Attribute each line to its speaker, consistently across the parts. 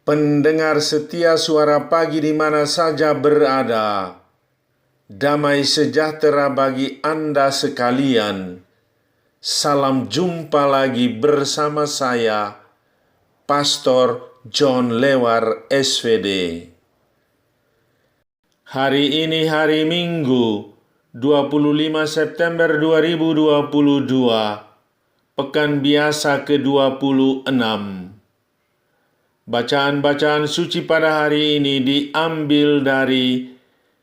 Speaker 1: Pendengar setia Suara Pagi di mana saja berada, damai sejahtera bagi Anda sekalian. Salam jumpa lagi bersama saya, Pastor John Lewar SVD. Hari ini hari Minggu, 25 September 2022, Pekan Biasa ke-26. Bacaan-bacaan suci pada hari ini diambil dari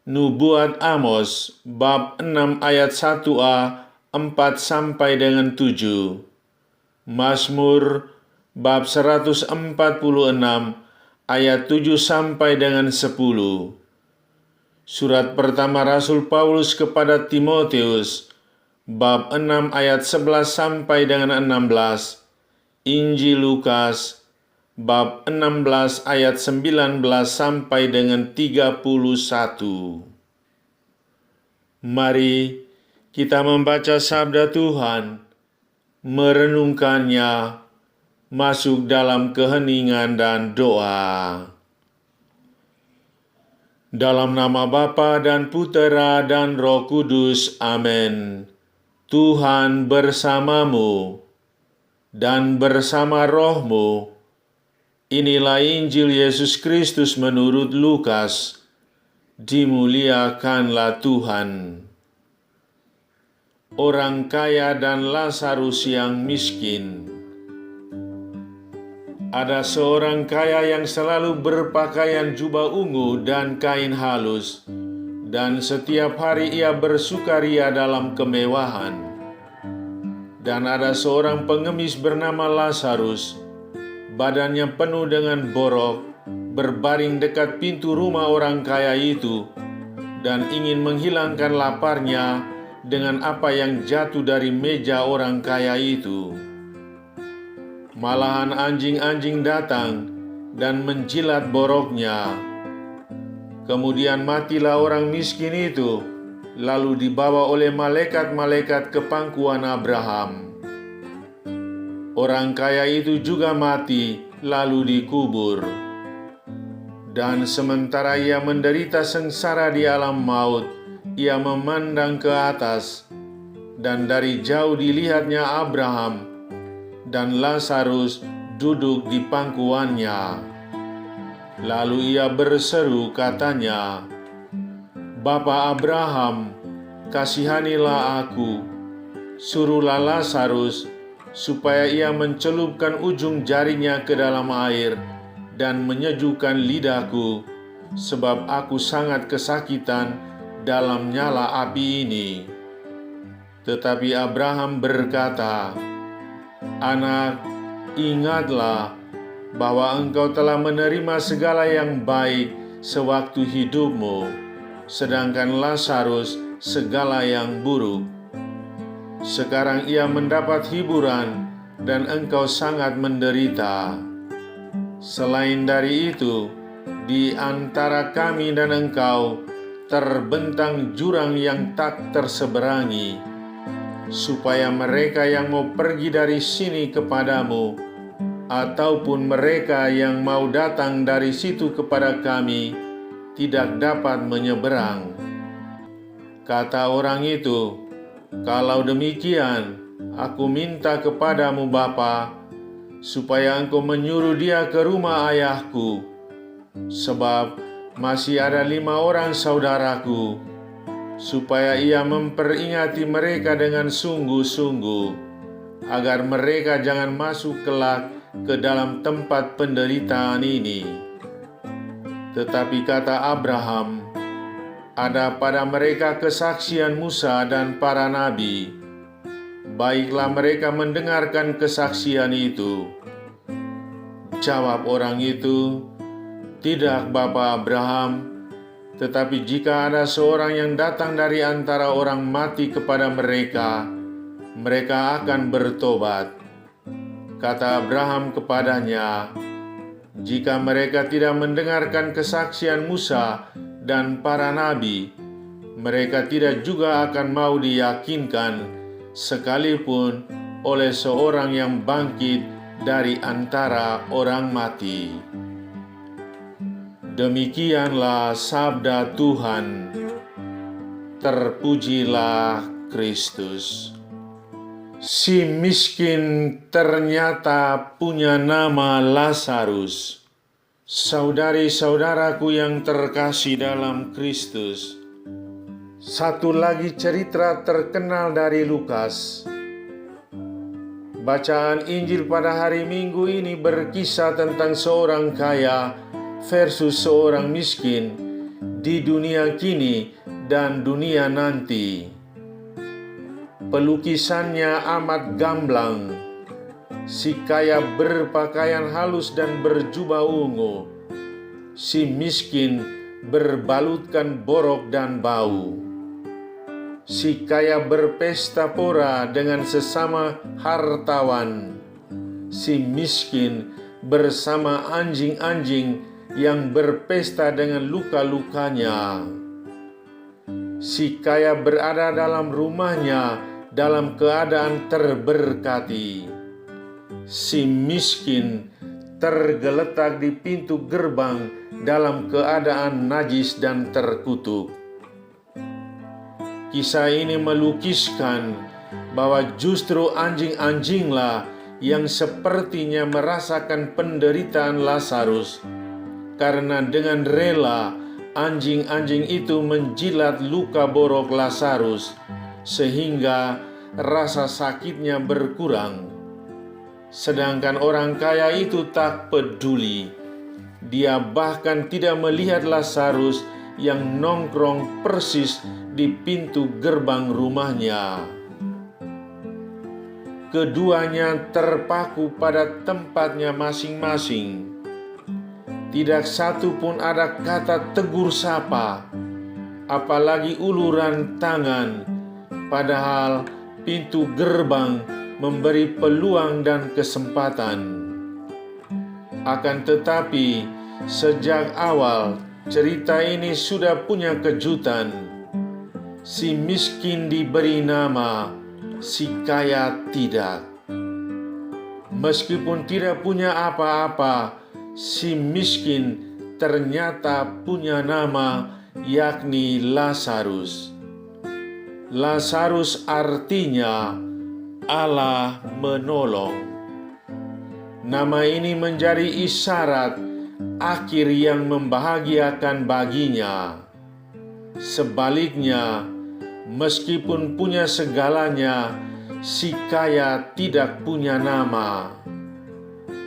Speaker 1: Nubuat Amos, bab 6 ayat 1a, 4 sampai dengan 7. Mazmur, bab 146, ayat 7 sampai dengan 10. Surat pertama Rasul Paulus kepada Timotius, bab 6 ayat 11 sampai dengan 16. Injil Lukas, bab 16 ayat 19 sampai dengan 31. Mari kita membaca sabda Tuhan, merenungkannya, masuk dalam keheningan dan doa. Dalam nama Bapa dan Putera dan Roh Kudus, amin. Tuhan bersamamu dan bersama rohmu. Inilah Injil Yesus Kristus menurut Lukas. Dimuliakanlah Tuhan. Orang kaya dan Lazarus yang miskin. Ada seorang kaya yang selalu berpakaian jubah ungu dan kain halus, dan setiap hari ia bersukaria dalam kemewahan. Dan ada seorang pengemis bernama Lazarus, badannya penuh dengan borok, berbaring dekat pintu rumah orang kaya itu, dan ingin menghilangkan laparnya dengan apa yang jatuh dari meja orang kaya itu. Malahan anjing-anjing datang dan menjilat boroknya. Kemudian matilah orang miskin itu, lalu dibawa oleh malaikat-malaikat ke pangkuan Abraham. Orang kaya itu juga mati, lalu dikubur. Dan sementara ia menderita sengsara di alam maut, ia memandang ke atas, dan dari jauh dilihatnya Abraham dan Lazarus duduk di pangkuannya. Lalu ia berseru, katanya, "Bapa Abraham, kasihanilah aku, suruhlah Lazarus supaya ia mencelupkan ujung jarinya ke dalam air dan menyejukkan lidahku, sebab aku sangat kesakitan dalam nyala api ini." Tetapi Abraham berkata, "Anak, ingatlah bahwa engkau telah menerima segala yang baik sewaktu hidupmu, sedangkan Lazarus segala yang buruk. Sekarang ia mendapat hiburan dan engkau sangat menderita. Selain dari itu, di antara kami dan engkau terbentang jurang yang tak terseberangi, supaya mereka yang mau pergi dari sini kepadamu, ataupun mereka yang mau datang dari situ kepada kami, tidak dapat menyeberang." Kata orang itu, "Kalau demikian, aku minta kepadamu Bapa, supaya engkau menyuruh dia ke rumah ayahku, sebab masih ada 5 orang saudaraku, supaya ia memperingati mereka dengan sungguh-sungguh, agar mereka jangan masuk kelak ke dalam tempat penderitaan ini." Tetapi kata Abraham, "Ada pada mereka kesaksian Musa dan para nabi. Baiklah mereka mendengarkan kesaksian itu." Jawab orang itu, "Tidak, Bapa Abraham, tetapi jika ada seorang yang datang dari antara orang mati kepada mereka, mereka akan bertobat." Kata Abraham kepadanya, "Jika mereka tidak mendengarkan kesaksian Musa dan para nabi, mereka tidak juga akan mau diyakinkan, sekalipun oleh seorang yang bangkit dari antara orang mati." Demikianlah sabda Tuhan. Terpujilah Kristus. Si miskin ternyata punya nama Lazarus. Saudari-saudaraku yang terkasih dalam Kristus, satu lagi cerita terkenal dari Lukas. Bacaan Injil pada hari Minggu ini berkisah tentang seorang kaya versus seorang miskin di dunia kini dan dunia nanti. Pelukisannya amat gamblang. Si kaya berpakaian halus dan berjubah ungu. Si miskin berbalutkan borok dan bau. Si kaya berpesta pora dengan sesama hartawan. Si miskin bersama anjing-anjing yang berpesta dengan luka-lukanya. Si kaya berada dalam rumahnya dalam keadaan terberkati. Si miskin tergeletak di pintu gerbang dalam keadaan najis dan terkutuk. Kisah ini melukiskan bahwa justru anjing-anjinglah yang sepertinya merasakan penderitaan Lazarus, karena dengan rela anjing-anjing itu menjilat luka borok Lazarus sehingga rasa sakitnya berkurang. Sedangkan orang kaya itu tak peduli. Dia bahkan tidak melihat Lazarus yang nongkrong persis di pintu gerbang rumahnya. Keduanya terpaku pada tempatnya masing-masing. Tidak satu pun ada kata tegur sapa, apalagi uluran tangan, padahal pintu gerbang memberi peluang dan kesempatan. Akan tetapi, sejak awal cerita ini sudah punya kejutan. Si miskin diberi nama, si kaya tidak. Meskipun tidak punya apa-apa, si miskin ternyata punya nama, yakni Lazarus. Lazarus artinya Allah menolong. Nama ini menjadi isyarat akhir yang membahagiakan baginya. Sebaliknya, meskipun punya segalanya, si kaya tidak punya nama.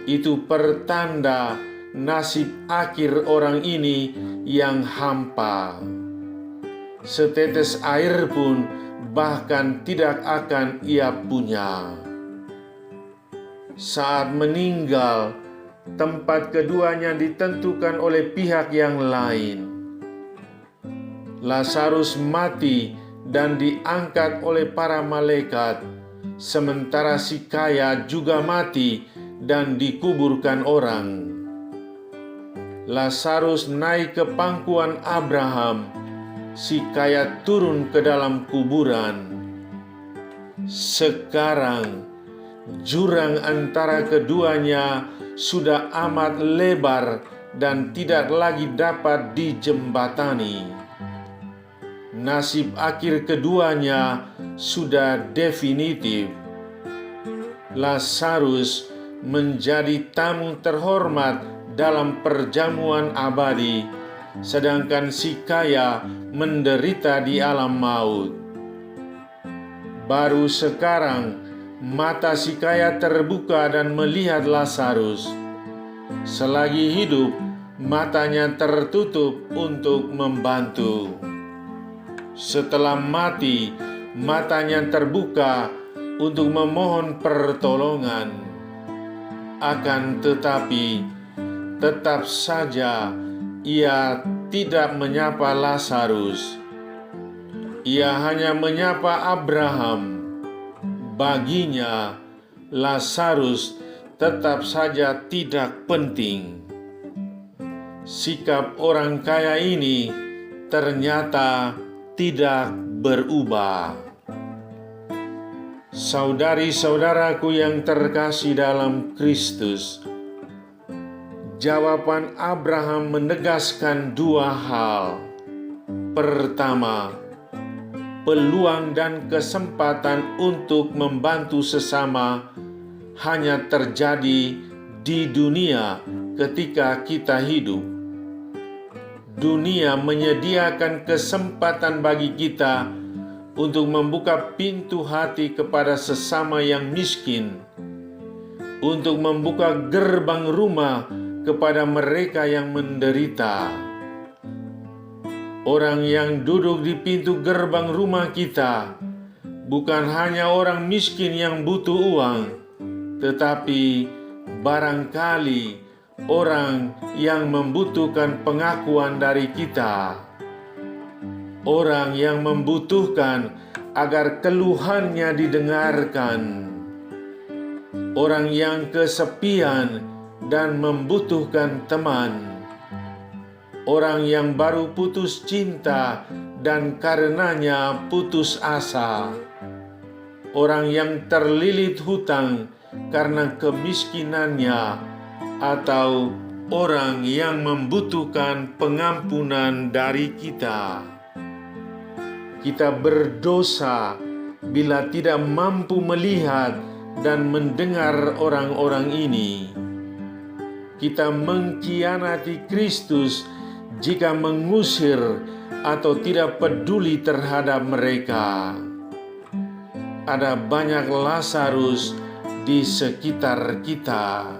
Speaker 1: Itu pertanda nasib akhir orang ini yang hampa. Setetes air pun bahkan tidak akan ia punya. Saat meninggal, tempat keduanya ditentukan oleh pihak yang lain. Lazarus mati dan diangkat oleh para malaikat, sementara si kaya juga mati dan dikuburkan orang. Lazarus naik ke pangkuan Abraham, si kaya turun ke dalam kuburan. Sekarang jurang antara keduanya sudah amat lebar dan tidak lagi dapat dijembatani. Nasib akhir keduanya sudah definitif. Lazarus menjadi tamu terhormat dalam perjamuan abadi, sedangkan si kaya menderita di alam maut. Baru sekarang mata si kaya terbuka dan melihat Lazarus. Selagi hidup, matanya tertutup untuk membantu. Setelah mati, matanya terbuka untuk memohon pertolongan. Akan tetapi, tetap saja ia tidak menyapa Lazarus. Ia hanya menyapa Abraham. Baginya, Lazarus tetap saja tidak penting. Sikap orang kaya ini ternyata tidak berubah. Saudari-saudaraku yang terkasih dalam Kristus, Jawaban Abraham menegaskan dua hal. Pertama, peluang dan kesempatan untuk membantu sesama hanya terjadi di dunia ketika kita hidup. Dunia menyediakan kesempatan bagi kita untuk membuka pintu hati kepada sesama yang miskin, untuk membuka gerbang rumah kepada mereka yang menderita. Orang yang duduk di pintu gerbang rumah kita bukan hanya orang miskin yang butuh uang, tetapi barangkali orang yang membutuhkan pengakuan dari kita. Orang yang membutuhkan agar keluhannya didengarkan. Orang yang kesepian dan membutuhkan teman. Orang yang baru putus cinta dan karenanya putus asa. Orang yang terlilit hutang karena kemiskinannya, atau orang yang membutuhkan pengampunan dari kita. Kita berdosa bila tidak mampu melihat dan mendengar orang-orang ini. Kita mengkhianati Kristus jika mengusir atau tidak peduli terhadap mereka. Ada banyak Lazarus di sekitar kita.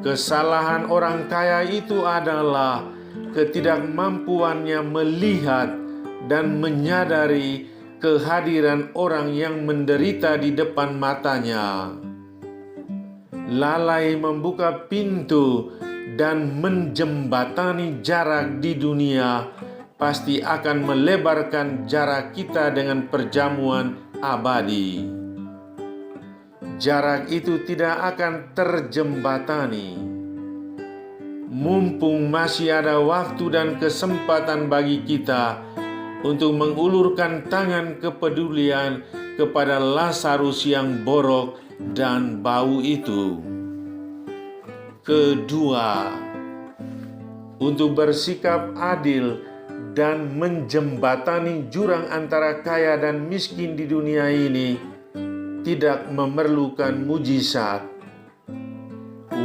Speaker 1: Kesalahan orang kaya itu adalah ketidakmampuannya melihat dan menyadari kehadiran orang yang menderita di depan matanya. Lalai membuka pintu dan menjembatani jarak di dunia pasti akan melebarkan jarak kita dengan perjamuan abadi. Jarak itu tidak akan terjembatani. Mumpung masih ada waktu dan kesempatan bagi kita untuk mengulurkan tangan kepedulian kepada Lazarus yang borok dan bau itu. Kedua, untuk bersikap adil dan menjembatani jurang antara kaya dan miskin di dunia ini tidak memerlukan mujizat.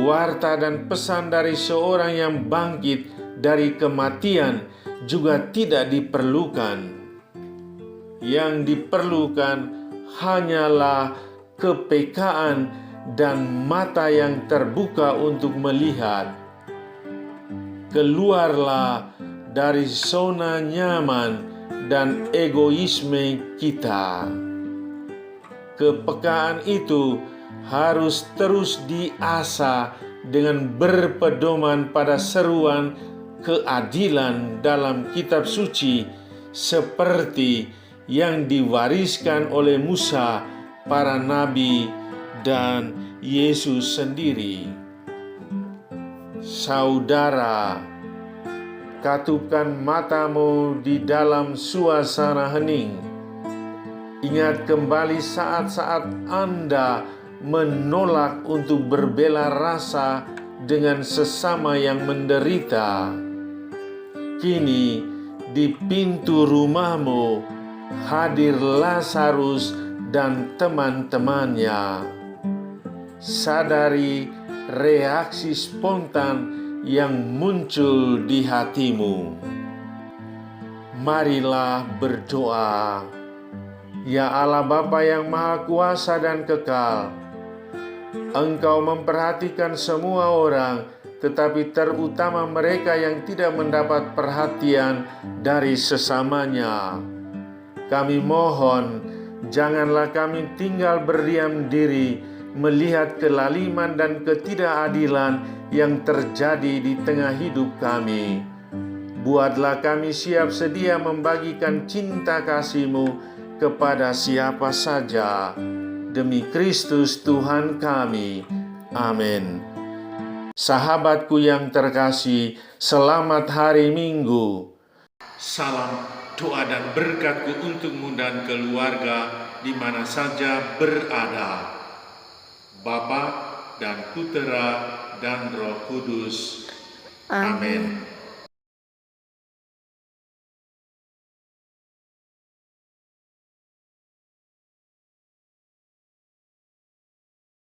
Speaker 1: Warta dan pesan dari seorang yang bangkit dari kematian juga tidak diperlukan. Yang diperlukan hanyalah kepekaan dan mata yang terbuka untuk melihat. Keluarlah dari zona nyaman dan egoisme kita. Kepekaan itu harus terus diasah dengan berpedoman pada seruan keadilan dalam kitab suci seperti yang diwariskan oleh Musa, para nabi, dan Yesus sendiri. Saudara, katupkan matamu di dalam suasana hening. Ingat kembali saat-saat Anda menolak untuk berbela rasa dengan sesama yang menderita. Kini di pintu rumahmu hadir Lazarus dan teman-temannya. Sadari reaksi spontan yang muncul di hatimu. Marilah berdoa. Ya Allah Bapa yang Maha Kuasa dan Kekal, Engkau memperhatikan semua orang, tetapi terutama mereka yang tidak mendapat perhatian dari sesamanya. Kami mohon, janganlah kami tinggal berdiam diri melihat kelaliman dan ketidakadilan yang terjadi di tengah hidup kami. Buatlah kami siap sedia membagikan cinta kasih-Mu kepada siapa saja. Demi Kristus Tuhan kami. Amin. Sahabatku yang terkasih, selamat hari Minggu. Salam doa dan berkatku untukmu dan keluarga di mana saja berada. Bapa dan Putera dan Roh Kudus.
Speaker 2: Amin.
Speaker 1: Amin.